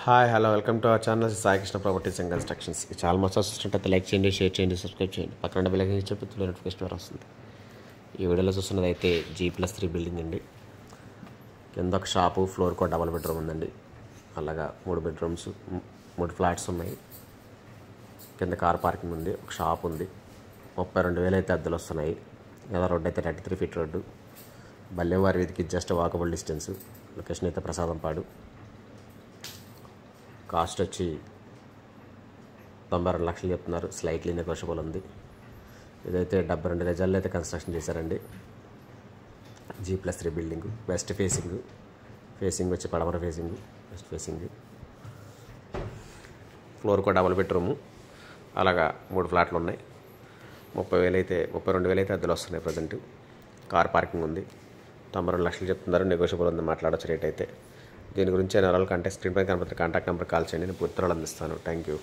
Hi hello welcome to our channel Sai Krishna properties and constructions. ఈ channel మొత్తం చూస్తుంటే like చేయండి, షేర్ చేయండి, సబ్స్క్రైబ్ చేయండి, పక్కన బెల్ ఐకాన్ చెప్పి నోటిఫికేషన్ వస్తుంది. ఈ వీడియోలో చూస్తున్నది అయితే G+3 బిల్డింగ్ అండి. కింద ఒక షాపు, ఫ్లోర్ కూడా డబుల్ బెడ్రూమ్ ఉందండి. అలాగా 3 బెడ్రూమ్స్, 3 ఫ్లాట్స్ ఉన్నాయి. కింద కార్ పార్కింగ్ ఉంది, ఒక షాప్ ఉంది. 32,000 అయితే అద్దెలు వస్తున్నాయి. ఏదో రోడ్డు అయితే 33 ఫీట్ రోడ్డు. బల్లెవారి వీధికి జస్ట్ వాకబుల్ డిస్టెన్స్. లొకేషన్ అయితే ప్రసాదంపాడు. కాస్ట్ వచ్చి 92 లక్షలు చెప్తున్నారు. స్లైట్లీ నెగోషియబుల్ ఉంది. ఇదైతే 72 గజాల్లో అయితే కన్స్ట్రక్షన్ చేశారండి. G+3 building. వెస్ట్ ఫేసింగ్ వచ్చి పడమర ఫేసింగ్, వెస్ట్ ఫేసింగ్. ఫ్లోర్ కూడా డబుల్ బెడ్రూము. అలాగా 3 ఫ్లాట్లు ఉన్నాయి. 32,000 అయితే అద్దెలు వస్తున్నాయి ప్రజెంట్. కార్ పార్కింగ్ ఉంది. 92 లక్షలు చెప్తున్నారు. నెగోషియబుల్ ఉంది, మాట్లాడవచ్చు రేట్ అయితే. దీని గురించి వివరాలు కంటే స్క్రీన్ పై కనబడుతున్న కాంటాక్ట్ నెంబర్ కాల్ చేయండి. నేను పూర్తి వివరాలు అందిస్తాను. Thank you.